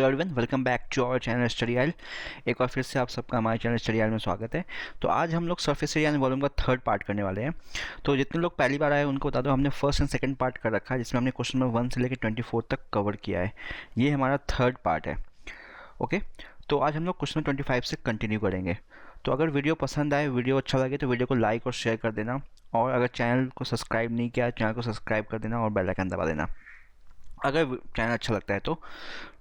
Hello everyone, welcome back to our channel study aisle. एक बार फिर से आप सबका हमारे चैनल स्टडी आइल में स्वागत है। तो आज हम लोग सरफेस एरिया एंड वॉल्यूम का थर्ड पार्ट करने वाले हैं। तो जितने लोग पहली बार आए उनको बता दो, हमने फर्स्ट एंड सेकंड पार्ट कर रखा है जिसमें हमने क्वेश्चन नंबर 1 से लेकर 24 तक कवर किया है। ये हमारा थर्ड पार्ट है। ओके, तो आज हम लोग क्वेश्चन 25 से कंटिन्यू करेंगे। तो अगर वीडियो पसंद आए, वीडियो अच्छा लगे तो वीडियो को लाइक और शेयर कर देना, और अगर चैनल को सब्सक्राइब नहीं किया चैनल को सब्सक्राइब कर देना और बेल आइकन दबा देना अगर चैनल अच्छा लगता है तो।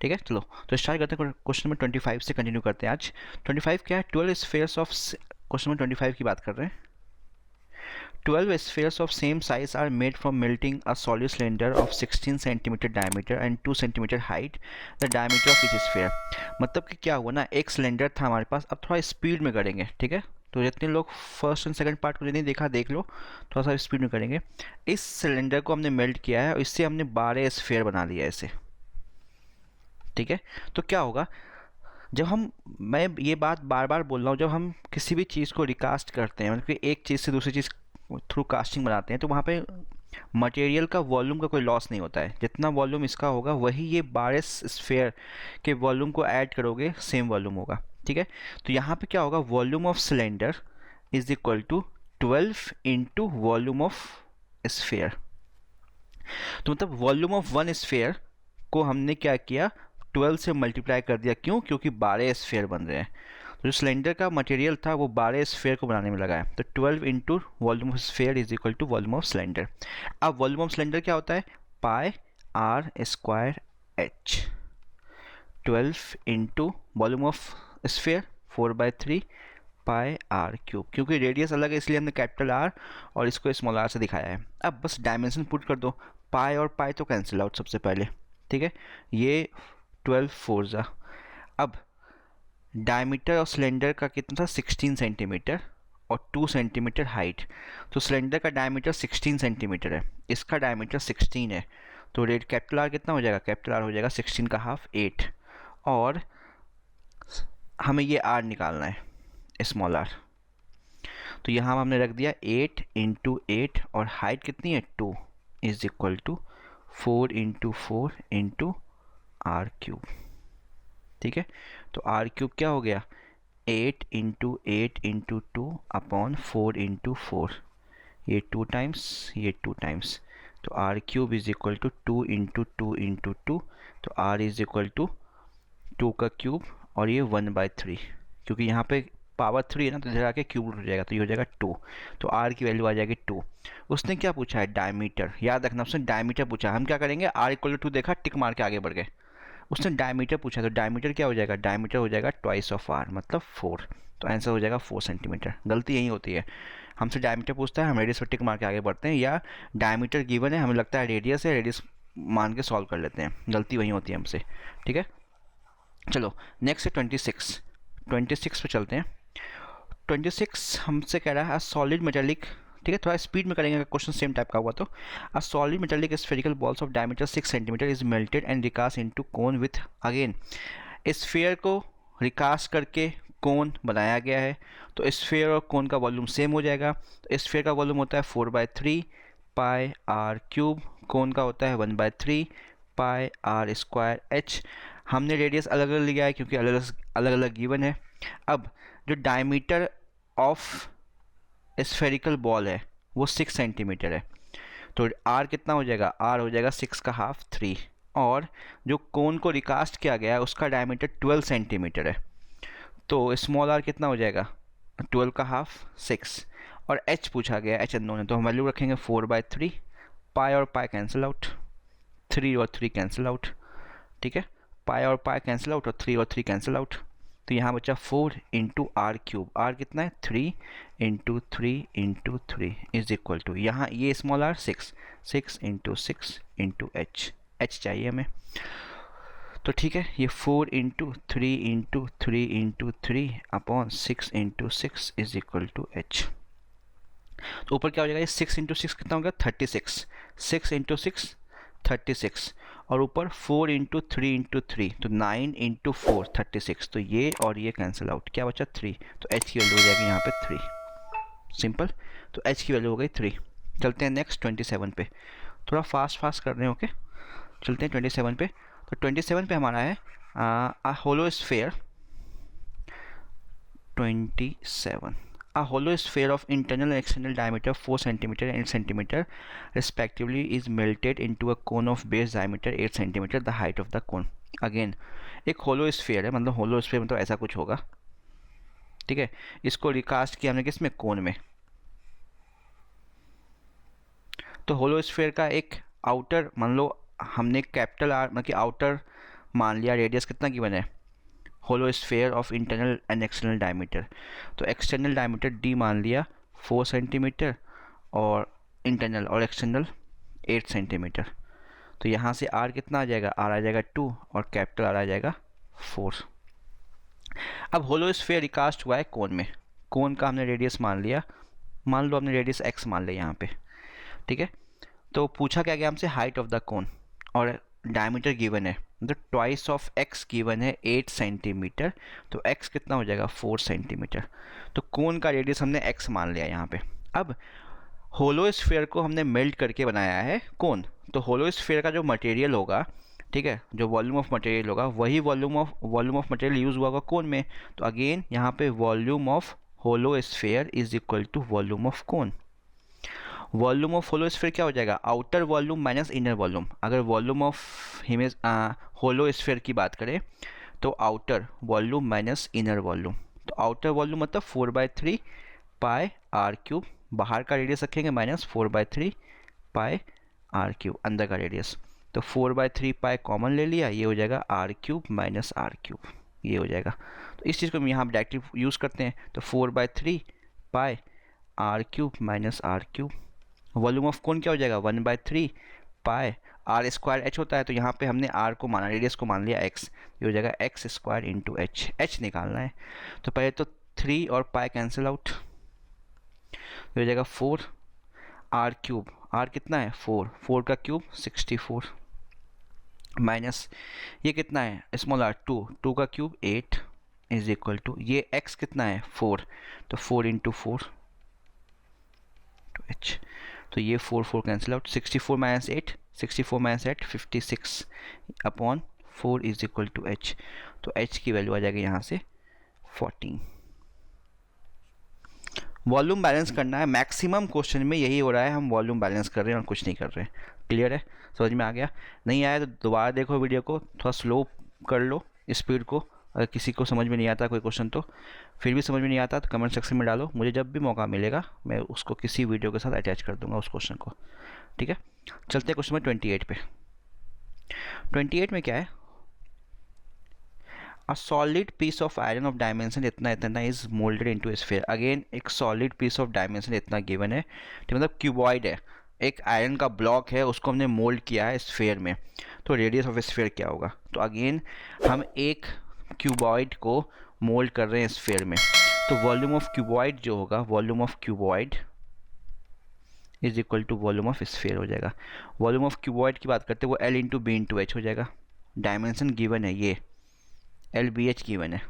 ठीक है, चलो तो स्टार्ट करते हैं। क्वेश्चन नंबर 25 से कंटिन्यू करते हैं। आज 25 क्या है? 12 स्फीयर्स ऑफ, क्वेश्चन नंबर 25 की बात कर रहे हैं। 12 spheres of same size are made from melting a solid cylinder of 16 cm diameter and 2 cm height. The diameter of each sphere, मतलब कि क्या हुआ ना, एक सिलेंडर था हमारे पास। अब थोड़ा स्पीड में करेंगे, ठीक है। तो जितने लोग फर्स्ट एंड सेकंड पार्ट को नहीं देखा देख लो, थोड़ा सा स्पीड में करेंगे। इस सिलेंडर को हमने मेल्ट किया है और इससे हमने 12 स्फीयर बना लिया है इसे, ठीक है। तो क्या होगा जब मैं ये बात बार बार बोल रहा हूँ, जब हम किसी भी चीज़ को रिकास्ट करते हैं, मतलब कि एक चीज़ से दूसरी चीज़ थ्रू कास्टिंग बनाते हैं, तो वहाँ पे मटेरियल का वॉल्यूम का कोई लॉस नहीं होता है। जितना वॉल्यूम इसका होगा वही ये 12 स्फीयर के वॉल्यूम को ऐड करोगे सेम वॉल्यूम होगा, ठीक है। तो यहाँ पे क्या होगा, volume of cylinder is equal to 12 into volume of sphere. तो मतलब वॉल्यूम ऑफ वन स्फीयर को हमने क्या किया, 12 से मल्टीप्लाई कर दिया। क्यों? क्योंकि 12 स्फीयर बन रहे हैं। तो जो सिलेंडर का मटेरियल था वो 12 स्फीयर को बनाने में लगा है। तो 12 into volume of sphere is equal to volume of cylinder. अब वॉल्यूम ऑफ सिलेंडर क्या होता है? Pi are square h. 12 into volume of sphere 4/3 pi are cube. क्योंकि रेडियस अलग है इसलिए हमने कैपिटल आर और इसको स्मॉल आर से दिखाया है। अब बस डायमेंशन पुट कर दो, पाई और पाई तो कैंसिल आउट सबसे पहले, ठीक है। ये 12 4 जा। अब डायमीटर और सिलेंडर का कितना था? 16 सेंटीमीटर और 2 सेंटीमीटर हाइट। तो सिलेंडर का डायमीटर 16 सेंटीमीटर है, इसका डायमीटर 16 है। तो रेड कैपिटल आर कितना हो जाएगा? कैपिटल आर हो जाएगा 16 का हाफ 8, और हमें ये आर निकालना है, स्मॉल आर। तो यहाँ हमने रख दिया 8 इंटू 8 और हाइट कितनी है? 2 is equal to 4 into 4 into R cube, ठीक है। तो आर क्यूब क्या हो गया? 8 इंटू 8 इंटू 2 अपॉन 4 इंटू 4। ये 2 टाइम्स, ये 2 टाइम्स। तो R cube is equal to 2 into 2 into 2। तो आर इज इक्वल टू 2 का क्यूब और ये 1/3, क्योंकि यहाँ पे पावर 3 है ना, तो इधर आके क्यूब हो जाएगा, तो ये हो जाएगा 2। तो आर की वैल्यू आ जाएगी 2। उसने क्या पूछा है? डायमीटर। याद रखना, उसने डायमीटर पूछा। हम क्या करेंगे, आर इक्वल टू 2 देखा, टिक मार के आगे बढ़ गए। उसने डायमीटर पूछा, तो डायमीटर क्या हो जाएगा? डायमीटर हो जाएगा ट्वाइस ऑफ आर, मतलब 4। तो आंसर हो जाएगा 4 सेंटीमीटर। गलती यही होती है, हमसे डायमीटर पूछता है, हम रेडियस पर टिक मार के आगे बढ़ते हैं, या डायमीटर गिवन है, हमें लगता है रेडियस है, रेडियस मान के सॉल्व कर लेते हैं। गलती वही होती है हमसे, ठीक है। चलो नेक्स्ट है 26। 26 पे चलते हैं। 26 हमसे कह रहा है सॉलिड मेटेलिक, ठीक है। थोड़ा स्पीड में करेंगे अगर क्वेश्चन सेम टाइप का हुआ तो। A solid metallic spherical balls of diameter 6 centimetre is melted and recast into cone with, again sphere को रिकास्ट करके कोन बनाया गया है। तो स्फीयर और कोन का वॉल्यूम सेम हो जाएगा। तो स्फीयर का वॉल्यूम होता है 4/3 पाई आर क्यूब, कोन का होता है 1/3 पाई आर स्क्वायर एच। हमने रेडियस अलग अलग लिया है क्योंकि अलग अलग गिवन है। अब जो डायमीटर ऑफ स्फेरिकल बॉल है वो 6 सेंटीमीटर है, तो आर कितना हो जाएगा? आर हो जाएगा 6 का हाफ 3, और जो कोन को रिकास्ट किया गया है उसका डायमीटर 12 सेंटीमीटर है, तो स्मॉल आर कितना हो जाएगा? 12 का हाफ 6, और एच पूछा गया, एच अननोन है, तो हम वैल्यू रखेंगे 4/3। पाई और पाई कैंसिल आउट, 3 और 3 कैंसिल आउट, ठीक है। पाई और पाई कैंसिल आउट और 3 और 3 कैंसिल आउट। तो यहाँ बचा 4 इंटू आर क्यूब। आर कितना है? 3 into 3 into 3 is equal to, यहाँ ये small R 6 into 6 into H, H चाहिए हमें। तो ठीक है, ये 4 into 3 into 3 into 3 upon 6 into 6 is equal to H. तो ऊपर क्या हो जाएगा? ये 6 इंटू 6 कितना हो गया? 36। 6 इंटू 6 36, और ऊपर 4 इंटू 3 इंटू 3, तो 9 इंटू 4 36। तो ये और ये कैंसिल आउट, क्या बचा? 3। तो एच की वैल्यू हो जाएगी यहाँ पे 3, सिंपल। तो एच की वैल्यू हो गई 3। चलते हैं नेक्स्ट 27 पे। थोड़ा फास्ट कर रहे हैं, ओके। चलते हैं 27 पे। तो 27 पे हमारा है a hollow sphere 27. A hollow sphere of internal and external diameter 4 cm and 8 cm respectively is melted into a cone of base diameter 8 cm, the height of the cone. Again एक होलो sphere है, मतलब होलो sphere मतलब ऐसा कुछ होगा, ठीक है। इसको रिकास्ट किया हमने किस में, कोन में। तो होलो स्फीयर का एक आउटर, मान लो हमने कैपिटल आर मतलब कि आउटर मान लिया, रेडियस कितना गिवन है, hollow sphere of internal and external diameter. तो एक्सटर्नल डायमीटर डी मान लिया 4 सेंटीमीटर और इंटरनल और एक्सटर्नल 8 सेंटीमीटर। तो यहाँ से आर कितना आ जाएगा, आर आ जाएगा 2 और कैपिटल आर आ जाएगा 4। अब होलो स्फीयर रिकास्ट हुआ है कोन में, कोन का हमने रेडियस मान लिया, मान लो हमने रेडियस एक्स मान लिया यहाँ पे, ठीक है। तो पूछा क्या गया हमसे, हाइट ऑफ द कोन, और डायमीटर गिवन है, मतलब ट्वाइस ऑफ एक्स गिवन है 8 सेंटीमीटर, तो एक्स कितना हो जाएगा 4 सेंटीमीटर। तो कोन का रेडियस हमने एक्स मान लिया यहाँ पे। अब होलो स्फीयर को हमने मेल्ट करके बनाया है कोन, तो होलो स्फीयर का जो मटेरियल होगा, ठीक है, जो वॉल्यूम ऑफ मटेरियल होगा वही वॉल्यूम ऑफ मटेरियल यूज़ हुआ होगा कोन में। तो अगेन यहाँ पे volume of hollow sphere is equal to volume of cone. Volume of hollow sphere क्या हो जाएगा, outer volume minus inner volume. अगर volume of image hollow sphere की बात करें तो outer volume minus inner volume. तो आउटर वॉल्यूम मतलब 4/3 पाई आर क्यूब, बाहर का रेडियस रखेंगे माइनस 4/3 पाई आर क्यूब, अंदर का रेडियस। तो 4/3 पाई कॉमन ले लिया, ये हो जाएगा R cube minus are cube, ये हो जाएगा। तो इस चीज़ को हम यहाँ डायरेक्टली यूज़ करते हैं। तो 4/3 pi are cube minus are cube. Volume of cone क्या हो जाएगा, 1/3 पाई आर स्क्वायर एच होता है, तो यहाँ पे हमने आर को माना, रेडियस को मान लिया एक्स, ये हो जाएगा x square into H, H निकालना है। तो पहले तो 3 और पाई कैंसिल आउट, ये हो जाएगा 4 आर क्यूब, आर कितना है 4, 4 का क्यूब 64 माइनस ये कितना है स्मॉल आर 2, 2 का क्यूब 8 इज इक्वल टू ये एक्स कितना है 4, तो 4 इंटू 4 टू एच। तो ये 4 cancel out, 64 minus 8, 64 minus 8 56 upon 4 is equal to H. तो एच की वैल्यू आ जाएगी यहाँ से 14। वॉल्यूम बैलेंस करना है, मैक्सिमम क्वेश्चन में यही हो रहा है, हम वॉल्यूम बैलेंस कर रहे हैं और कुछ नहीं कर रहे हैं। क्लियर है, समझ में आ गया? नहीं आया तो दोबारा देखो वीडियो को, थोड़ा स्लो कर लो स्पीड को। अगर किसी को समझ में नहीं आता कोई क्वेश्चन, तो फिर भी समझ में नहीं आता तो कमेंट सेक्शन में डालो, मुझे जब भी मौका मिलेगा मैं उसको किसी वीडियो के साथ अटैच कर दूंगा उस क्वेश्चन को, ठीक है। चलते हैं क्वेश्चन नंबर 28 पे। 28 में क्या है, a solid piece of iron of dimension इतना इतना is molded into a sphere। Again एक solid piece of dimension इतना given है, तो मतलब क्यूबॉइड है, एक आयरन का ब्लॉक है, उसको हमने मोल्ड किया है स्फीयर में। तो रेडियस ऑफ स्फीयर क्या होगा, तो अगेन हम एक क्यूबॉइड को मोल्ड कर रहे हैं स्फीयर में, तो वॉल्यूम ऑफ क्यूबॉइड जो होगा, volume of cuboid is equal to volume of sphere हो जाएगा। वॉल्यूम ऑफ क्यूबॉइड की बात करते हैं वो L into B into H हो जाएगा। डायमेंशन गिवन है, ये LBH गिवन है।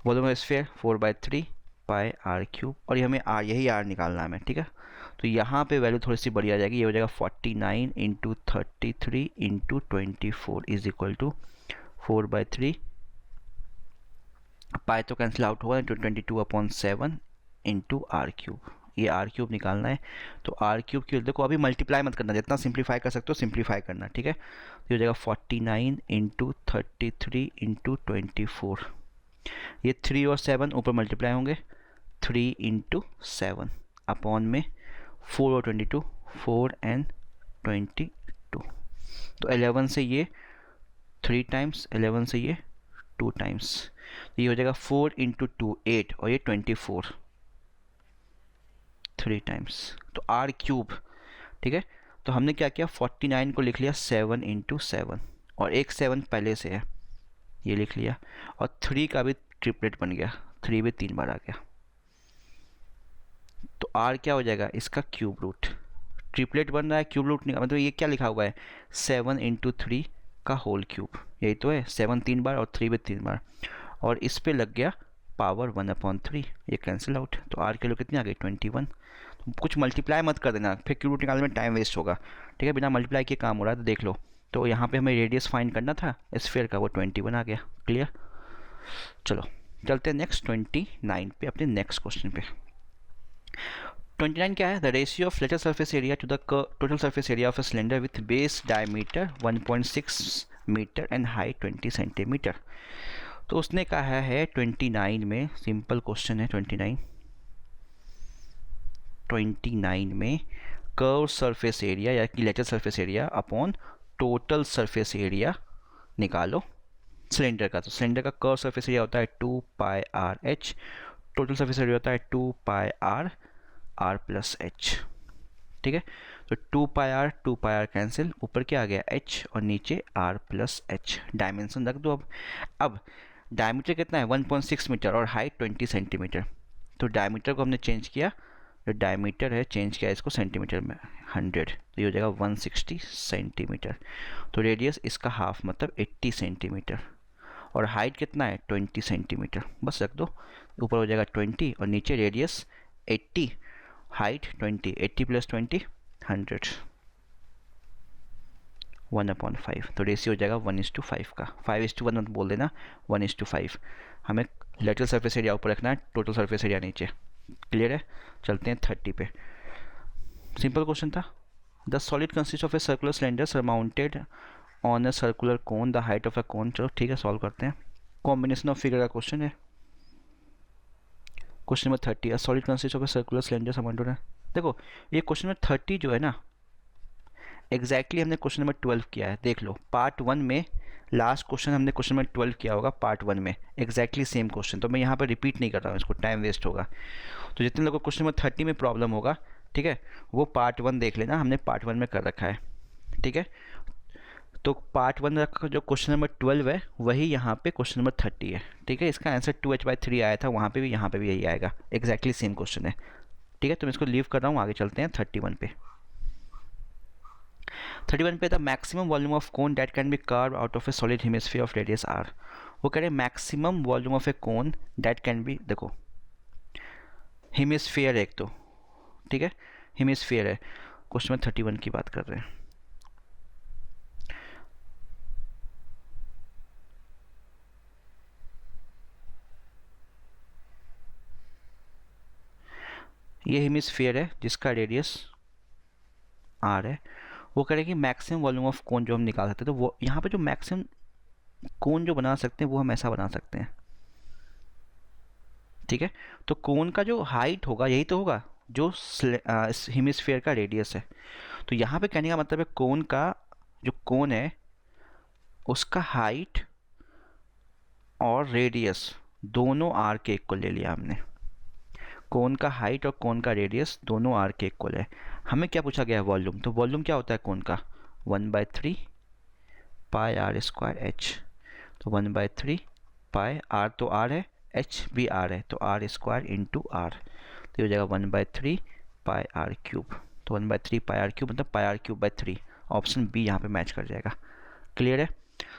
Volume of sphere 4/3 pi are cube, और ये हमें आर, यही आर निकालना है हमें, ठीक है। तो यहाँ पे वैल्यू थोड़ी सी बड़ी आ जाएगी, ये हो जाएगा 49 into 33 into 24 is equal to 4/3 pi तो कैंसिल आउट होगा, इंटू 22/7 इंटू आर क्यूब, ये आर क्यूब निकालना है। तो आर क्यूब की देखो अभी मल्टीप्लाई मत करना, जितना सिंप्लीफाई कर सकते हो सिंप्लीफाई करना, ठीक है। तो ये हो जाएगा 49 इंटू 33 इंटू 24, ये 3 और 7 ऊपर मल्टीप्लाई होंगे, 3 इंटू 7 अपॉन में 4 और 22, 4 एंड 22। तो 11 से ये 3 टाइम्स, 11 से ये 2 टाइम्स, तो ये हो जाएगा 4 इंटू 2 8 और ये 24 3 टाइम्स, तो आर क्यूब, ठीक है। तो हमने क्या किया, 49 को लिख लिया 7 इंटू 7 और एक 7 पहले से है, ये लिख लिया, और 3 का भी ट्रिपलेट बन गया, 3 भी 3 बार आ गया। तो आर क्या हो जाएगा, इसका क्यूब रूट, ट्रिपलेट बन रहा है, क्यूब रूट नहीं, मतलब ये क्या लिखा हुआ है 7 इंटू 3 का होल क्यूब, यही तो है, 7 3 बार और 3 भी 3 बार, और इस पे लग गया पावर 1/3, ये कैंसिल आउट। तो आर के लिए कितनी आ गई 21। तो कुछ मल्टीप्लाई मत कर देना, फिर क्यूब रूट निकालने में टाइम वेस्ट होगा, ठीक है। बिना मल्टीप्लाई के काम हो रहा है, तो देख लो तो यहाँ पे हमें रेडियस फाइंड करना था स्फीयर का, वो 21 आ गया। क्लियर। चलो चलते हैं नेक्स्ट 29 पे, अपने नेक्स्ट क्वेश्चन पे। 29 क्या है? The ratio of lateral surface area to the total surface area of a cylinder with base diameter 1.6 metre and height 20 centimetre. तो उसने कहा है 29 में, सिंपल क्वेश्चन है 29 में कर्व सरफेस एरिया या कि lateral surface area upon total surface area निकालो सिलेंडर का। तो सिलेंडर का कर्व सरफेस एरिया होता है 2πr/h, टोटल सरफेस एरिया होता है 2πr/r+h। ठीक है, तो 2πr कैंसिल, ऊपर क्या आ गया h और नीचे r+h। डायमेंशन रख दो। अब डायमीटर कितना है 1.6 मीटर और हाइट 20 सेंटीमीटर। तो डायमीटर को हमने चेंज किया, जो डायमीटर है चेंज किया इसको सेंटीमीटर में 100, तो ये हो जाएगा 160 सेंटीमीटर। तो रेडियस इसका हाफ मतलब 80 सेंटीमीटर और हाइट कितना है 20 सेंटीमीटर। बस रख दो, ऊपर हो जाएगा 20 और नीचे रेडियस 80, हाइट 20, 80 + 20 100, 1/5। तो रेशियो हो जाएगा 1:5 का। 5:1 मत बोल देना, 1:5। हमें लेटरल सरफेस एरिया ऊपर रखना है, टोटल सरफेस एरिया नीचे। क्लियर है। चलते हैं 30 पे। सिंपल क्वेश्चन था। The solid consist of a circular cylinder surmounted on a circular cone, the height of a cone. चलो ठीक है, सॉल्व करते हैं। कॉम्बिनेशन ऑफ फिगर का क्वेश्चन है। Question number 30, solid consist of a circular cylinder surmounted है। देखो ये क्वेश्चन नंबर 30 जो है ना, एग्जैक्टली हमने क्वेश्चन नंबर 12 किया है। देख लो पार्ट 1 में, लास्ट क्वेश्चन हमने क्वेश्चन नंबर 12 किया होगा पार्ट 1 में, एग्जैक्टली सेम क्वेश्चन। तो मैं यहाँ पर रिपीट नहीं कर रहा हूँ, इसको टाइम वेस्ट होगा। तो जितने लोगों को क्वेश्चन नंबर 30 में प्रॉब्लम होगा, ठीक है, वो पार्ट 1 देख लेना, हमने पार्ट 1 में कर रखा है। ठीक है, तो पार्ट 1 का जो क्वेश्चन नंबर 12 है वही यहाँ पे क्वेश्चन नंबर 30 है। ठीक है, इसका आंसर 2h/3 आया था, वहाँ पे भी यहाँ पे भी यही आएगा, एग्जैक्टली सेम क्वेश्चन है। ठीक है, तो मैं इसको लीव कर रहा हूँ, आगे चलते हैं 31 पे। 31 पे, the maximum volume of cone that can be carve out of A solid hemisphere of radius r। वो कह रहे हैं maximum volume of A cone that can be, देखो हेमिस्फीयर एक तो, ठीक है, हेमिस्फीयर है, क्वेश्चन में 31 की बात कर रहे हैं। ये हेमिस्फीयर है जिसका रेडियस r है। वो कह रहे हैं कि मैक्सिमम वॉल्यूम ऑफ कोन जो हम निकाल सकते हैं, तो वो यहाँ पे जो मैक्सिमम कोन जो बना सकते हैं वो हम ऐसा बना सकते हैं। ठीक है, तो कोन का जो हाइट होगा यही तो होगा जो हेमिस्फीयर का रेडियस है। तो यहाँ पे कहने का मतलब है कोन का जो कोन है उसका हाइट और रेडियस दोनों r के इक्वल ले लिया हमने। कोन का हाइट और कोन का रेडियस दोनों r के इक्वल है। हमें क्या पूछा गया है? वॉल्यूम। तो वॉल्यूम क्या होता है कोन का? 1/3 πr²h। तो 1/3 पाई, r तो r है, h भी r है, तो r² × r। तो ये हो जाएगा 1/3 πr³। तो 1/3 πr³ मतलब πr³/3। ऑप्शन बी यहाँ पे मैच कर जाएगा। क्लियर है।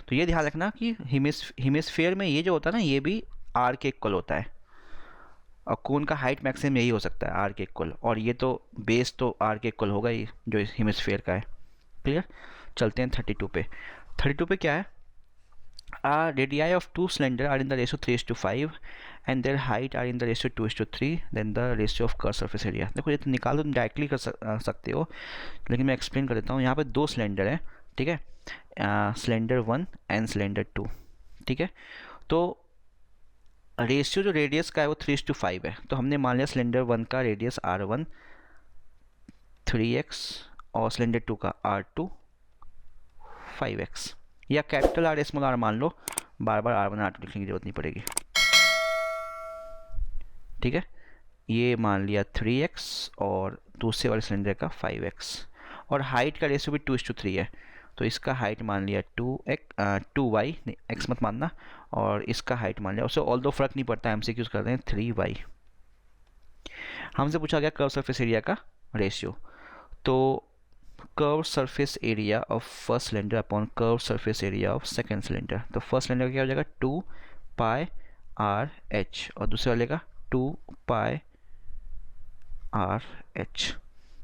तो ये ध्यान रखना कि हेमिस्फीयर में ये जो होता है ना, ये भी r के इक्वल होता है, और कोन का हाइट मैक्सिमम यही हो सकता है r के इक्वल, और ये तो बेस तो r के इक्वल होगा ही जो हेमिस्फीयर का है। क्लियर। चलते हैं 32 पे। 32 पे क्या है? Radii of two cylinder are in the ratio 3:5 and their height are in the ratio 2:3, then the ratio of curved surface area। देखो ये तो निकाल दो, डायरेक्टली कर सकते हो, लेकिन मैं एक्सप्लेन कर देता हूँ। यहाँ पे दो सिलेंडर है, ठीक है, सिलेंडर 1 एंड सिलेंडर 2। ठीक है, तो रेशियो जो रेडियस का है वो 3:5 है। तो हमने मान लिया सिलेंडर 1 का रेडियस r1 3x और सिलेंडर 2 का r2 5x, या कैपिटल R स्मॉल r मान लो, बार बार r1 r2 लिखने की जरूरत नहीं पड़ेगी। ठीक है, ये मान लिया 3x और दूसरे वाले सिलेंडर का 5x, और हाइट का रेशियो भी 2:3 है। तो इसका हाइट मान लिया 2y, नहीं x मत मानना, और इसका हाइट मान लिया, उससे ऑल दो फर्क नहीं पड़ता, हमसे यूज़ करते हैं 3y। हमसे पूछा गया कर्व सरफेस एरिया का रेशियो। तो curve surface area of first cylinder upon curve surface area of second cylinder. तो फर्स्ट सिलेंडर का क्या हो जाएगा 2πr/h और दूसरे वाले का 2πr/h।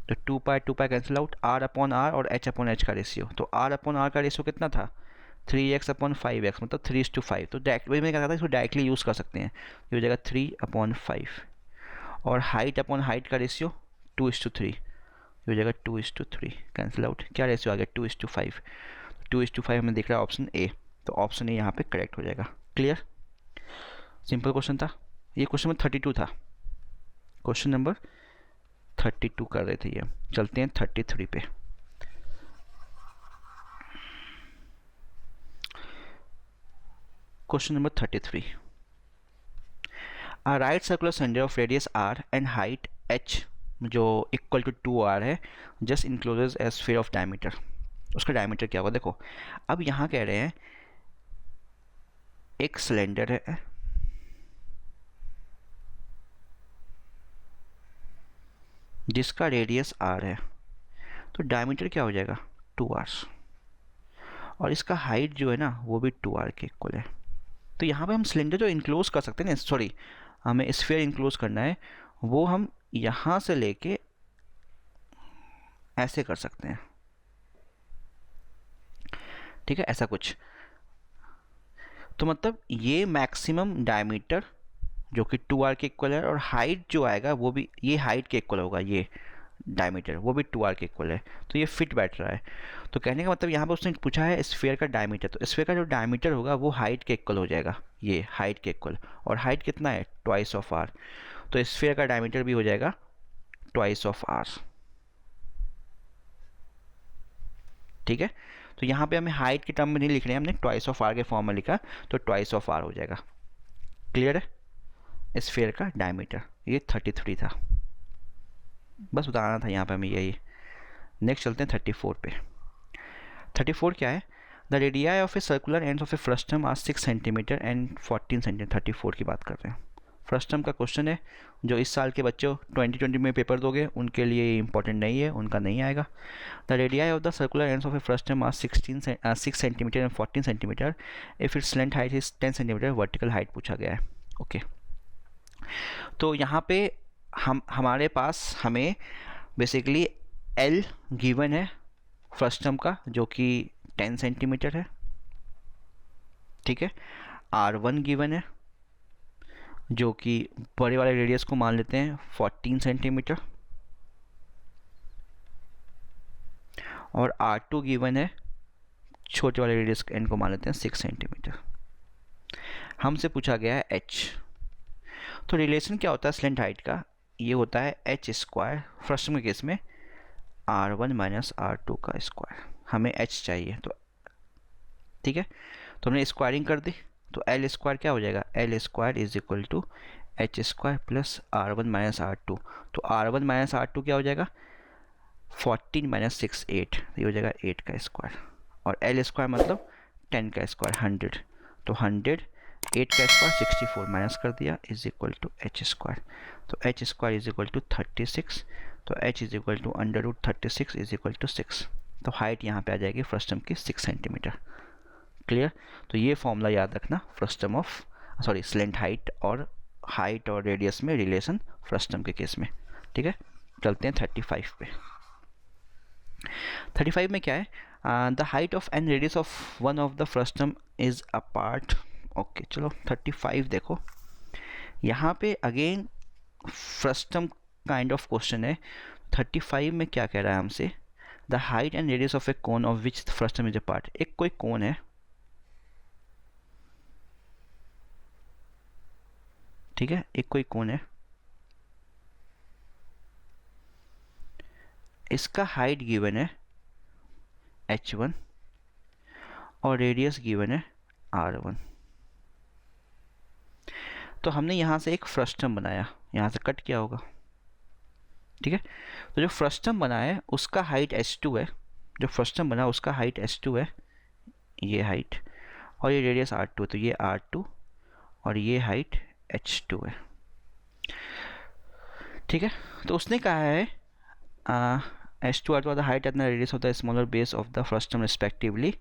तो 2 pi cancel out, R upon R और एच अपॉन एच का रेशियो, तो आर अपॉन आर का रेशियो कितना था 3x अपॉन 5x, मतलब 3:5। तो डायरेक्ट वही मैंने कहा था इसको डायरेक्टली यूज़ कर सकते हैं, ये हो जाएगा 3/5। और हाइट अपॉन हाइट का रेशियो 2:3, ये हो जाएगा 2:3, कैंसिल आउट, क्या रेशियो आ गया 2:5। 2:5 हमें दिख रहा है ऑप्शन ए, तो ऑप्शन ए यहाँ पे करेक्ट हो जाएगा। क्लियर, सिंपल क्वेश्चन था ये। क्वेश्चन नंबर 32 था, क्वेश्चन नंबर 32 कर रहे थे ये। चलते हैं 33 पे। Question number 33, a right circular cylinder of radius r and height h जो इक्वल टू 2r है just encloses a sphere of diameter. उसका डायमीटर क्या होगा देखो, अब यहाँ कह रहे हैं एक सिलेंडर है जिसका रेडियस r है, तो डायमीटर क्या हो जाएगा 2r, और इसका हाइट जो है ना वो भी 2r के इक्वल है। तो यहाँ पे हम सिलेंडर जो इनक्लोज कर सकते हैं ना, सॉरी हमें स्फीयर इनक्लोज करना है, वो हम यहाँ से लेके ऐसे कर सकते हैं, ठीक है, ऐसा कुछ। तो मतलब ये मैक्सिमम डायमीटर जो कि 2r के इक्वल है, और हाइट जो आएगा वो भी ये हाइट के इक्वल होगा, ये डायमीटर वो भी 2r के इक्वल है, तो ये फिट बैठ रहा है। तो कहने का मतलब यहाँ पर उसने पूछा है स्फीयर का डायमीटर, तो स्फीयर का जो डायमीटर होगा वो हाइट के इक्वल हो जाएगा, ये हाइट के इक्वल, और हाइट कितना है ट्वाइस ऑफ r, तो स्फीयर का डायमीटर भी हो जाएगा ट्वाइस ऑफ r। ठीक है, तो यहाँ पे हमें हाइट के टर्म में नहीं लिख रहे हैं, हमने ट्वाइस ऑफ r के फॉर्म में लिखा, तो ट्वाइस ऑफ r हो जाएगा। क्लियर है, स्फीयर का डायमीटर। ये 33 था, बस बताना था यहाँ पे हमें यही। नेक्स्ट चलते हैं 34 पे। 34 क्या है, the radii of a circular ends of a frustum are 6 centimetre and 14 centimetre. 34 की बात कर रहे हैं, फ्रस्टम का क्वेश्चन है, जो इस साल के बच्चों 2020 में पेपर दोगे उनके लिए इंपॉर्टेंट नहीं है, उनका नहीं आएगा। The radii of the circular ends of a frustum are 6 centimetre and 14 centimetre if its length height is 10 centimetre, vertical height पूछा गया है। ओके, तो यहाँ पे हमारे पास हमें बेसिकली L गिवन है फ्रस्टम का जो कि 10 सेंटीमीटर है, ठीक है। R1 गिवन है जो कि बड़े वाले रेडियस को मान लेते हैं 14 सेंटीमीटर, और R2 गिवन है छोटे वाले रेडियस एंड को मान लेते हैं 6 सेंटीमीटर। हमसे पूछा गया है H, तो रिलेशन क्या होता है स्लेंट हाइट का, ये होता है h स्क्वायर, फ्रस्टम के केस में R1 माइनस R2 का स्क्वायर, हमें h चाहिए, तो ठीक है, तो हमने स्क्वायरिंग कर दी, तो L स्क्वायर क्या हो जाएगा, L square is equal to h square plus R1 minus R2, तो R1 माइनस R2 क्या हो जाएगा 14 माइनस 6 8, ये हो जाएगा 8 का स्क्वायर, और L स्क्वायर मतलब 10 का स्क्वायर 100, तो 100 8 का स्क्वायर 64 माइनस कर दिया is equal to h square, तो h square is equal to 36, तो h is equal to under root 36 is equal to 6, तो हाइट यहाँ पे आ जाएगी फ्रस्टम की 6 सेंटीमीटर। क्लियर, तो ये फॉर्मूला याद रखना frustum of sorry slant height और रेडियस में रिलेशन फ्रस्टम के केस में। ठीक है, चलते हैं 35 पे। 35 में क्या है, the height of and radius of one of the frustum is apart. Okay चलो 35 देखो, यहाँ पे again frustum kind of question है। 35 में क्या कह रहा है हमसे, the height and radius of A cone of which the frustum is a part. एक कोई कोन है, ठीक है, एक कोई कोन है, इसका हाइट गिवन है h1 और रेडियस गिवन है r1। तो हमने यहाँ से एक फ्रस्टम बनाया, यहाँ से कट किया होगा, ठीक है। तो जो फ्रस्टम बना है उसका हाइट h2 है, जो फ्रस्टम बना उसका हाइट h2 है, ये हाइट, और ये रेडियस r2, तो ये r2 और ये हाइट h2 है, ठीक है। तो उसने कहा है h2 r2 the height and the radius of the smaller base of the frustum respectively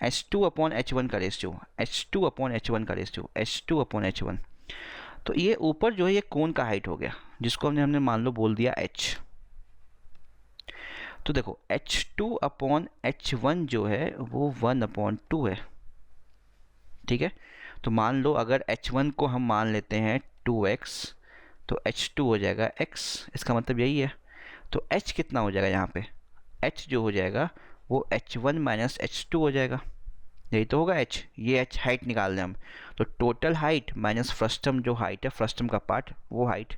h2 upon h1 का रेशियो, h2 अपॉन h1 का रेशियो, h2 अपॉन h1। तो ये ऊपर जो है ये कोन का हाइट हो गया, जिसको हमने मान लो बोल दिया h, तो देखो H2/H1 जो है वो 1/2 है, ठीक है। तो मान लो अगर H1 को हम मान लेते हैं 2x, तो H2 हो जाएगा x, इसका मतलब यही है। तो h कितना हो जाएगा यहाँ पे, h जो हो जाएगा वो H1 - H2 हो जाएगा, यही तो होगा h। ये h हाइट निकाल दें हम, तो टोटल हाइट माइनस फ्रस्टम जो हाइट है, फ्रस्टम का पार्ट वो हाइट।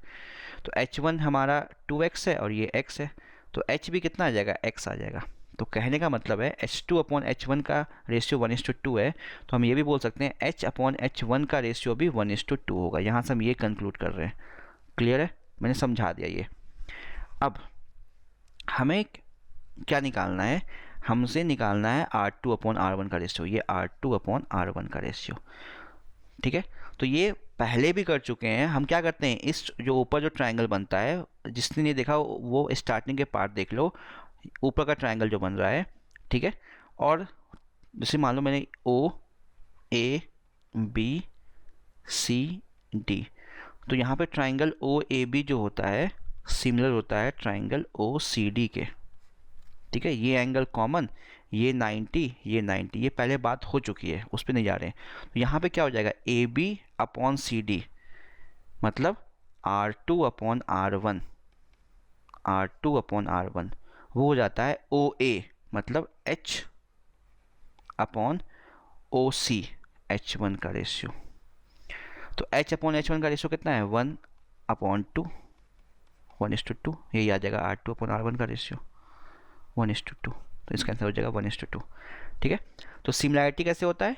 तो H1 हमारा 2x है और ये x है, तो h भी कितना आ जाएगा, x आ जाएगा। तो कहने का मतलब है H2/H1 का रेशियो 1:2 है, तो हम ये भी बोल सकते हैं H/H1 का रेशियो भी 1:2 होगा। यहाँ से हम ये कंक्लूड कर रहे हैं। क्लियर है, मैंने समझा दिया ये। अब हमें क्या निकालना है, हमसे निकालना है R2/R1 का रेशियो, ये R2/R1 का रेशियो, ठीक है। तो ये पहले भी कर चुके हैं हम। क्या करते हैं, इस जो ऊपर जो ट्रायंगल बनता है, जिसने नहीं देखा वो स्टार्टिंग के पार्ट देख लो, ऊपर का ट्रायंगल जो बन रहा है, ठीक है। और जैसे मान लो मैंने O A B C D, तो यहाँ पे ट्रायंगल OAB जो होता है सिमिलर होता है ट्रायंगल OCD के, ठीक है। ये एंगल कॉमन, ये 90, ये 90, ये पहले बात हो चुकी है, उस पर नहीं जा रहे हैं। तो यहाँ पे क्या हो जाएगा, AB/CD मतलब R2/R1, R2/R1 वो हो जाता है OA मतलब H/OC, H1 का रेशियो। तो H/H1 का रेशियो कितना है, 1/2, 1:2, यही आ जाएगा R2/R1 का रेशियो 1:2। तो इसका आंसर हो जाएगा 1:2, ठीक है। तो सिमिलैरिटी कैसे होता है,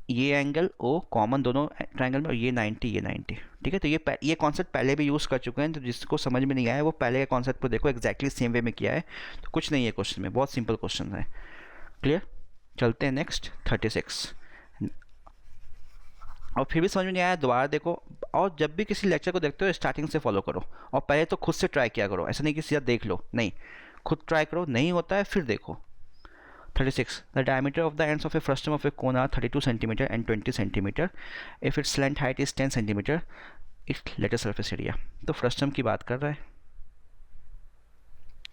ये एंगल O कॉमन दोनों ट्रायंगल में, और ये 90, ये 90, ठीक है। तो ये कॉन्सेप्ट पहले भी यूज़ कर चुके हैं, तो जिसको समझ में नहीं आया वो पहले के कॉन्सेप्ट को देखो, एग्जैक्टली सेम वे में किया है। तो कुछ नहीं है क्वेश्चन में, बहुत सिंपल क्वेश्चन है। क्लियर, चलते हैं नेक्स्ट 36। और फिर भी समझ में नहीं आया दोबारा देखो, और जब भी किसी लेक्चर को देखते हो स्टार्टिंग से फॉलो करो, और पहले तो खुद से ट्राई किया करो, ऐसा नहीं कि सीधा देख लो, नहीं, खुद ट्राई करो, नहीं होता है फिर देखो। 36. The diameter of the ends of a frustum of a cone are 32 cm and 20 cm. If its length height is 10 cm, its lattice surface area. तो फ्रस्टम की बात कर रहा है,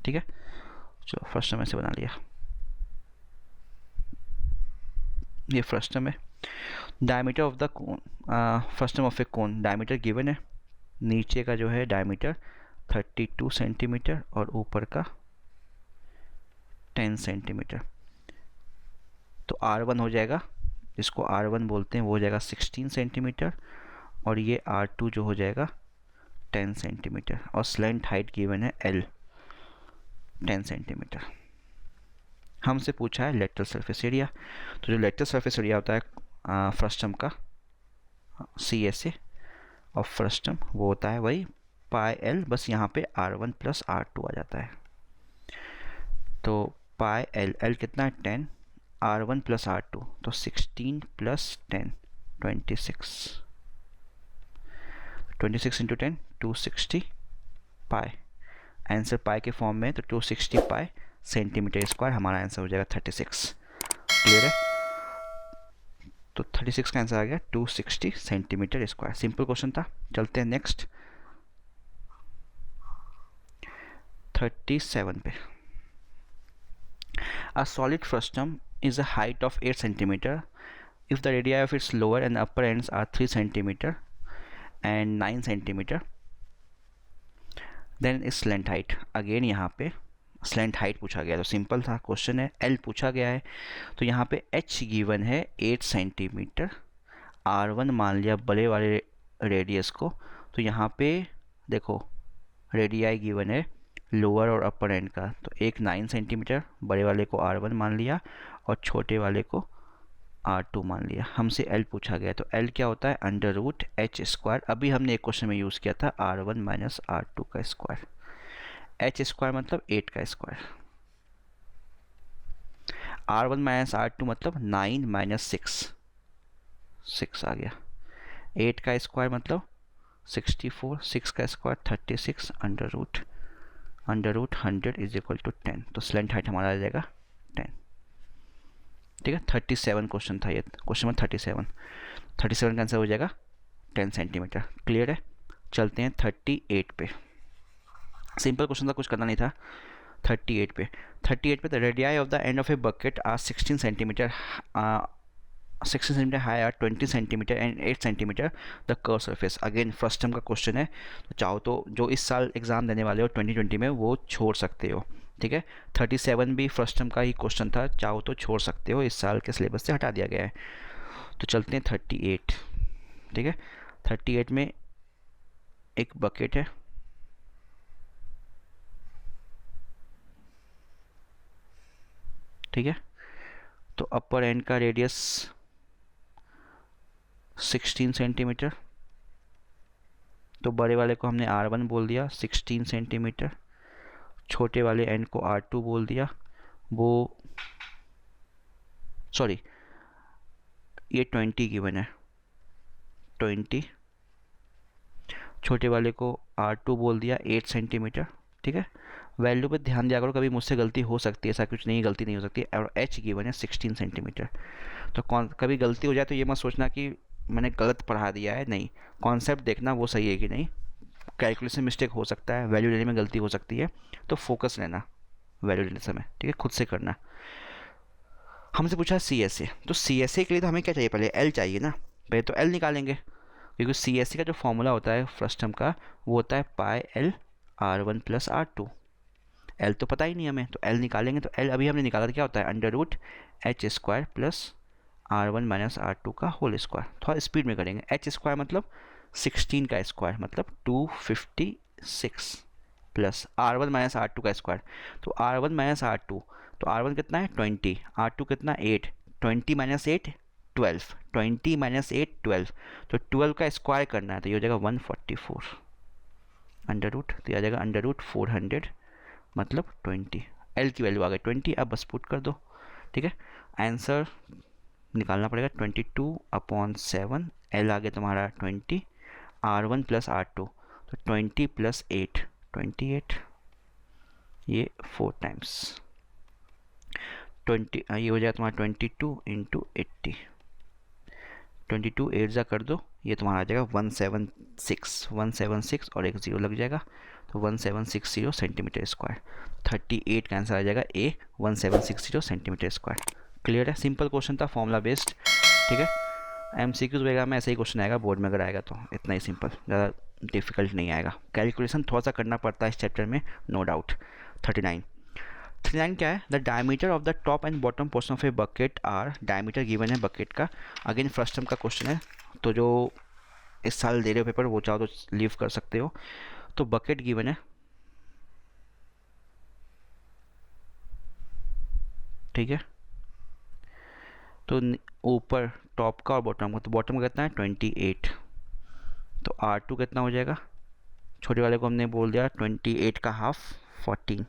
ठीक है। चलो फ्रस्टम ऐसे बना लिया, ये फ्रस्टम है। Diameter of the cone, frustum of A cone, diameter given है, नीचे का जो है डायमीटर 32 सेंटीमीटर और ऊपर का 10 सेंटीमीटर। तो R1 हो जाएगा, जिसको R1 बोलते हैं, वो हो जाएगा 16 सेंटीमीटर, और ये R2 जो हो जाएगा 10 सेंटीमीटर, और स्लेंट हाइट गिवन है L 10 सेंटीमीटर। हमसे पूछा है लेटरल सरफेस एरिया। तो जो लेटरल सरफेस एरिया होता है फ्रस्टम का CSA और फ्रस्टम, वो होता है वही पाई L, बस यहाँ पे R1 + R2 आ जाता है। तो पाई L, L कितना है 10, R1 + R2, तो 16 + 10 26, 26 × 10 260 पाई, आंसर पाई के फॉर्म में, तो 260 पाई सेंटीमीटर स्क्वायर हमारा आंसर हो जाएगा 36। क्लियर है, तो 36 का आंसर आ गया 260 सेंटीमीटर स्क्वायर। सिंपल क्वेश्चन था। चलते हैं नेक्स्ट 37 पे। A solid frustum is a height of 8 cm if the radii of its lower and upper ends are 3 cm and 9 cm, then its slant height। Again यहाँ पे slant height पूछा गया, तो simple था क्वेश्चन है, L पूछा गया है, तो यहाँ पे H गिवन है 8 सेंटीमीटर, R1 मान लिया बड़े वाले रेडियस को, तो यहाँ पे देखो रेडियाई गिवन है लोअर और अपर एंड का, तो एक 9 सेंटीमीटर, बड़े वाले को R1 मान लिया और छोटे वाले को R2 मान लिया। हमसे L पूछा गया, तो L क्या होता है √h²। अभी हमने एक क्वेश्चन में यूज़ किया था R1 - R2 का स्क्वायर, h² मतलब 8 का स्क्वायर, R1 - R2 मतलब 9 - 6, 6 आ गया, 8 का स्क्वायर मतलब 64, 6 का स्क्वायर 36, √100 = 10, तो स्लेंट हाइट हमारा आ जाएगा 10। ठीक है, 37 क्वेश्चन था ये, क्वेश्चन नंबर 37 का आंसर हो जाएगा 10 सेंटीमीटर। क्लियर है, चलते हैं 38 पे। सिंपल क्वेश्चन था, कुछ करना नहीं था। 38 पे 38 पे the radii of the end of a bucket are 16 centimetre 16 centimetre high are 20 centimetre and 8 centimetre the curve surface. Again first term का क्वेश्चन है, तो चाहो तो जो इस साल एग्ज़ाम देने वाले हो 2020 में वो छोड़ सकते हो, ठीक है। 37 भी फर्स्ट टर्म का ही क्वेश्चन था, चाहो तो छोड़ सकते हो, इस साल के सिलेबस से हटा दिया गया है। तो चलते हैं 38, ठीक है। 38 में एक बकेट है, ठीक है। तो अपर एंड का रेडियस 16 सेंटीमीटर, तो बड़े वाले को हमने R1 बोल दिया 16 सेंटीमीटर, छोटे वाले एंड को R2 बोल दिया, वो सॉरी ये 20 गिवन है, 20, छोटे वाले को R2 बोल दिया 8 सेंटीमीटर, ठीक है। वैल्यू पे ध्यान दिया करो, कभी मुझसे गलती हो सकती है, ऐसा कुछ नहीं, गलती नहीं हो सकती। और H गिवन है 16 सेंटीमीटर। तो कभी गलती हो जाए तो ये मत सोचना कि मैंने गलत पढ़ा दिया है, नहीं, कॉन्सेप्ट देखना वो सही है कि नहीं। कैलकुलेशन मिस्टेक हो सकता है, वैल्यू लेने में गलती हो सकती है, तो फोकस रहना वैल्यू लेने समय, ठीक है, खुद से करना। हमसे पूछा CSA, तो CSA के लिए तो हमें क्या चाहिए, पहले L चाहिए ना, पहले तो L निकालेंगे, क्योंकि CSA का जो फॉर्मूला होता है फर्स्ट टर्म का वो होता है पाई L R1 plus R2। L तो पता ही नहीं हमें, तो L निकालेंगे। तो L अभी हमने निकाला था, क्या होता है under root H square plus R1 minus R2 का होल स्क्वायर। थोड़ा स्पीड में करेंगे, एच स्क्वायर मतलब 16 का स्क्वायर मतलब 256 प्लस R1 माइनस R2 का स्क्वायर, तो R1 माइनस R2, तो R1 कितना है 20, R2 कितना 8, 20 माइनस 8 12, 20 माइनस 8 12, तो 12 का स्क्वायर करना है, तो ये हो जाएगा 144 अंडर रूट, तो ये आ जाएगा अंडर रूट 400 मतलब 20। L की वैल्यू आ गई 20, अब बस पुट कर दो, ठीक है। आंसर निकालना पड़ेगा 22/7, L आ गया तुम्हारा 20, R1 प्लस R2, तो 20 प्लस 8 28, ये 4 टाइम्स 20, ये हो जाएगा तुम्हारा 22 इंटू 80, 22 8 जा कर दो, ये तुम्हारा आ जाएगा 176 और एक ज़ीरो लग जाएगा, तो 1760 सेंटीमीटर स्क्वायर। 38 का आंसर आ जाएगा A 1760 सेंटीमीटर स्क्वायर। क्लियर है, सिंपल क्वेश्चन था, फॉर्मूला बेस्ड, ठीक है। MCQs वगैरह में ऐसे ही क्वेश्चन आएगा बोर्ड में, अगर आएगा तो इतना ही सिंपल, ज़्यादा डिफिकल्ट नहीं आएगा। कैलकुलेशन थोड़ा सा करना पड़ता है इस चैप्टर में, नो डाउट। 39 क्या है, the diameter of the top and bottom portion of a bucket are, diameter given है बकेट का, अगेन फर्स्ट टर्म का क्वेश्चन है, तो जो इस साल दे रहे हो पेपर वो चाहो तो लीव कर सकते हो। तो बकेट गिवन है, ठीक है, तो ऊपर टॉप का और बॉटम का, तो बॉटम का कितना है 28, तो R2 कितना हो जाएगा, छोटे वाले को हमने बोल दिया 28 का हाफ 14,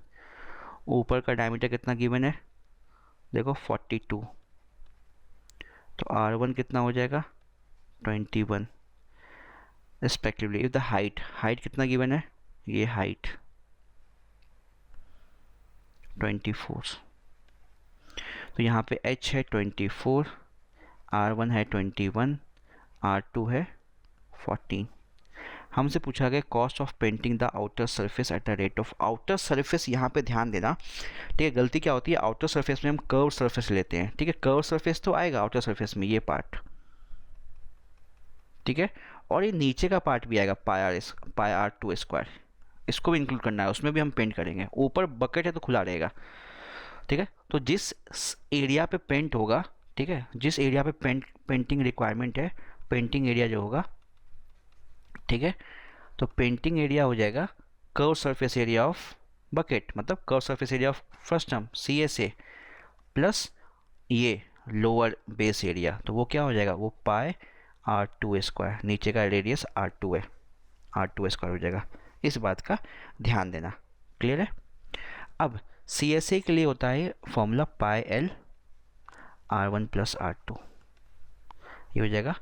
ऊपर का डायमीटर कितना गिवन है देखो 42, तो R1 कितना हो जाएगा 21 रिस्पेक्टिवली। इफ द हाइट कितना गिवन है, ये हाइट 24, तो यहाँ पे H है 24, R1 है 21, R2 है 14। हमसे पूछा गया cost of painting the outer surface at the rate of, outer surface यहाँ पे ध्यान देना, ठीक है। गलती क्या होती है, आउटर सरफेस में हम कर्व सरफेस लेते हैं, ठीक है, कर्व सरफेस तो आएगा आउटर सरफेस में, ये पार्ट, ठीक है, और ये नीचे का पार्ट भी आएगा पाई आर टू स्क्वायर, इसको भी इंक्लूड करना है, उसमें भी हम पेंट करेंगे। ऊपर बकेट है तो खुला रहेगा, ठीक है। तो जिस एरिया पे पेंट होगा, ठीक है, जिस एरिया पे पेंटिंग रिक्वायरमेंट है, पेंटिंग एरिया जो होगा, ठीक है, तो पेंटिंग एरिया हो जाएगा curve surface area of bucket, मतलब curve surface area of first term CSA plus ये लोअर बेस एरिया, तो वो क्या हो जाएगा, वो पाई R2 स्क्वायर, नीचे का रेडियस R2 है, R2 स्क्वायर हो जाएगा। इस बात का ध्यान देना, क्लियर है। अब CSA के लिए होता है फॉर्मूला पाई L R1 प्लस R2, ये हो जाएगा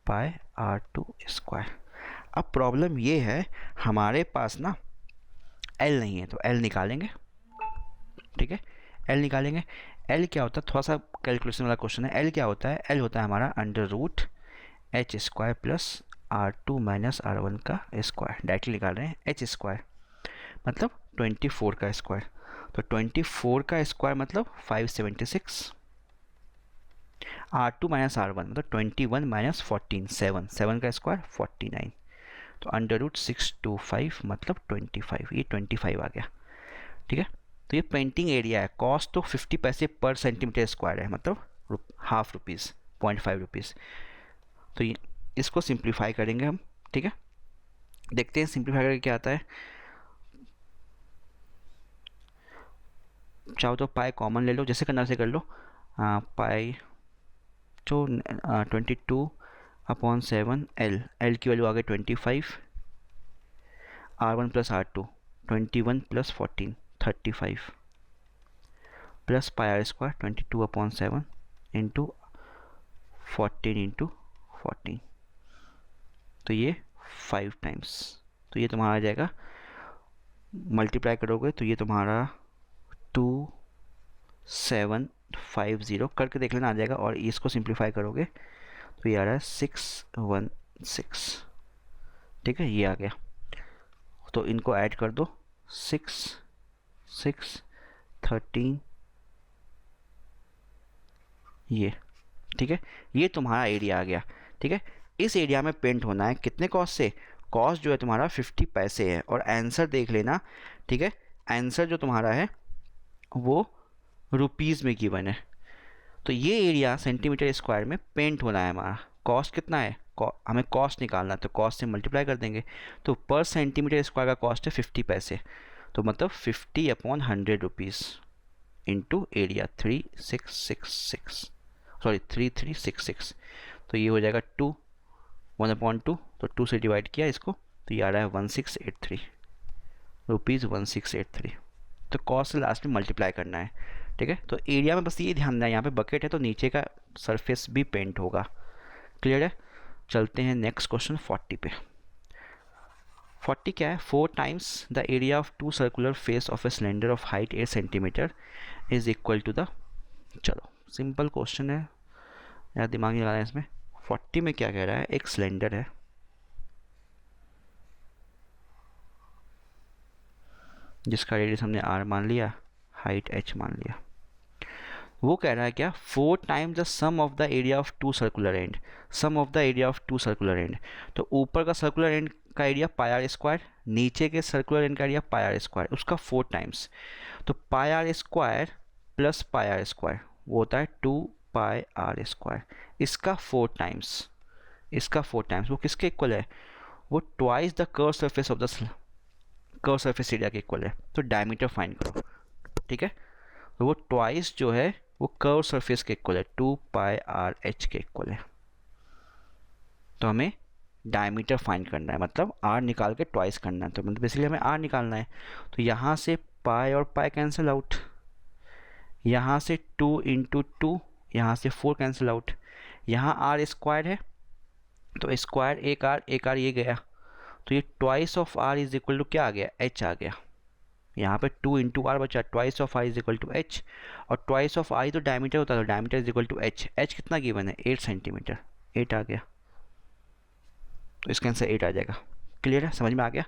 पाई R2 स्क्वायर। अब प्रॉब्लम ये है हमारे पास ना L नहीं है, तो L निकालेंगे, ठीक है, L निकालेंगे। L क्या होता है, थोड़ा सा कैलकुलेशन वाला क्वेश्चन है। L क्या होता है, L होता है हमारा under root H square plus R2 minus R1 का स्क्वायर, डायरेक्टली निकाल रहे हैं H स्क्वायर मतलब 24 का स्क्वायर, तो 24 का स्क्वायर मतलब 576, R2 माइनस R1 मतलब 21 माइनस 14 7, 7 का स्क्वायर 49, तो अंडर रूट 625 मतलब 25, ये 25 आ गया। ठीक है, तो ये पेंटिंग एरिया है। कॉस्ट तो 50 पैसे पर सेंटीमीटर स्क्वायर है, मतलब हाफ रुपीज़, 0.5 रुपीज़। तो ये इसको सिंप्लीफाई करेंगे हम। ठीक है, देखते हैं सिंप्लीफाई करके क्या आता है। चाहो तो पाई कॉमन ले लो, जैसे करना से कर लो। पाई तो 22/7 एल की वैल्यू आ गई 25, R1 plus R2 21 plus 14 35 plus pi are square 22/7 into 14 into 14, तो ये 5 टाइम्स। तो ये तुम्हारा आ जाएगा, मल्टीप्लाई करोगे तो ये तुम्हारा 2750 करके देख लेना आ जाएगा, और इसको सिंप्लीफाई करोगे तो ये आ रहा है 616। ठीक है, ये आ गया। तो इनको ऐड कर दो, 6 6 13 ये। ठीक है, ये तुम्हारा एरिया आ गया। ठीक है, इस एरिया में पेंट होना है कितने कॉस्ट से? कॉस्ट जो है तुम्हारा 50 पैसे है, और आंसर देख लेना। ठीक है, आंसर जो तुम्हारा है वो रुपीज़ में गिवन है। तो ये एरिया सेंटीमीटर स्क्वायर में पेंट होना है हमारा। कॉस्ट कितना है? हमें कॉस्ट निकालना है, तो कॉस्ट से मल्टीप्लाई कर देंगे। तो पर सेंटीमीटर स्क्वायर का कॉस्ट है 50 पैसे, तो मतलब 50/100 रुपीज़ इंटू एरिया 3366। तो ये हो जाएगा 1/2, तो 2 से डिवाइड किया इसको, तो ये आ रहा है 1683 रुपीज़ 1683। तो कॉस्ट से लास्ट में मल्टीप्लाई करना है। ठीक है, तो एरिया में बस ये ध्यान देना, यहाँ पे बकेट है तो नीचे का सरफेस भी पेंट होगा। क्लियर है? चलते हैं नेक्स्ट क्वेश्चन 40 पे। 40 क्या है? 4 times the area of 2 circular face of a cylinder of height 8 centimetre is equal to the. चलो सिंपल क्वेश्चन है, यार दिमाग नहीं लगाना है इसमें। 40 में क्या कह रहा है? एक सिलेंडर है जिसका रेडियस हमने r मान लिया, हाइट h मान लिया। वो कह रहा है क्या? 4 times the sum of the area of 2 circular end, sum of the area of 2 circular end. तो ऊपर का सर्कुलर एंड का एरिया पाई आर स्क्वायर, नीचे के सर्कुलर एंड का एरिया पाई आर स्क्वायर, उसका 4 टाइम्स। तो pi are square plus pi are square वो होता है 2 पाई आर स्क्वायर। इसका 4 टाइम्स, इसका 4 टाइम्स वो किसके इक्वल है? वो twice the curve surface of the curve surface area के इक्वल है। तो डायमीटर फाइंड करो। ठीक है, तो वो ट्वाइस जो है वो कर्व सरफेस के इक्वल है, 2 पाई आर एच के इक्वल है। तो हमें डायमीटर फाइंड करना है, मतलब आर निकाल के ट्वाइस करना है। तो मतलब बेसिकली हमें आर निकालना है। तो यहाँ से पाई और पाई कैंसिल आउट, यहाँ से 2 इंटू 2, यहाँ से 4 कैंसिल आउट, यहाँ आर स्क्वायर है तो स्क्वायर एक आर ये गया, तो ये twice of R is equal to क्या आ गया? एच आ गया। यहाँ पे 2 इंटू आर बचा, twice of R is equal to H, और ट्वाइस ऑफ आर तो डायमीटर होता है, तो diameter is equal to H. H कितना गिवन है? 8 सेंटीमीटर, 8 आ गया। तो इसका आंसर 8 आ जाएगा। क्लियर है? समझ में आ गया?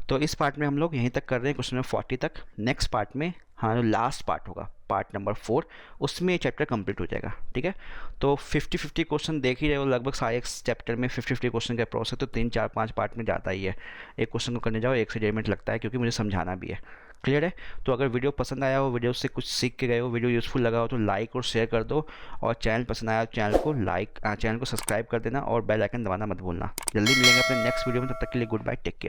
तो इस पार्ट में हम लोग यहीं तक कर रहे हैं, क्वेश्चन नंबर 40 तक। नेक्स्ट पार्ट में हाँ लास्ट पार्ट होगा, पार्ट नंबर 4, उसमें ये चैप्टर कंप्लीट हो जाएगा। ठीक है, तो 50-50 क्वेश्चन देख ही रहे हो, लगभग सारे चैप्टर में 50-50 क्वेश्चन का प्रोसेस, तो 3-4-5 पार्ट में जाता ही है। एक क्वेश्चन को करने जाओ 1 से 1.5 मिनट लगता है, क्योंकि मुझे समझाना भी है। क्लियर है? तो अगर वीडियो पसंद आया हो, वीडियो से कुछ सीख के गए हो, वीडियो यूज़फुल लगा हो, तो लाइक और शेयर कर दो, और चैनल पसंद आया तो चैनल को सब्सक्राइब कर देना, और बेल आइकन दबाना मत भूलना। जल्दी मिलेंगे अपने नेक्स्ट वीडियो में, तब तक के लिए गुड बाय, टेक केयर।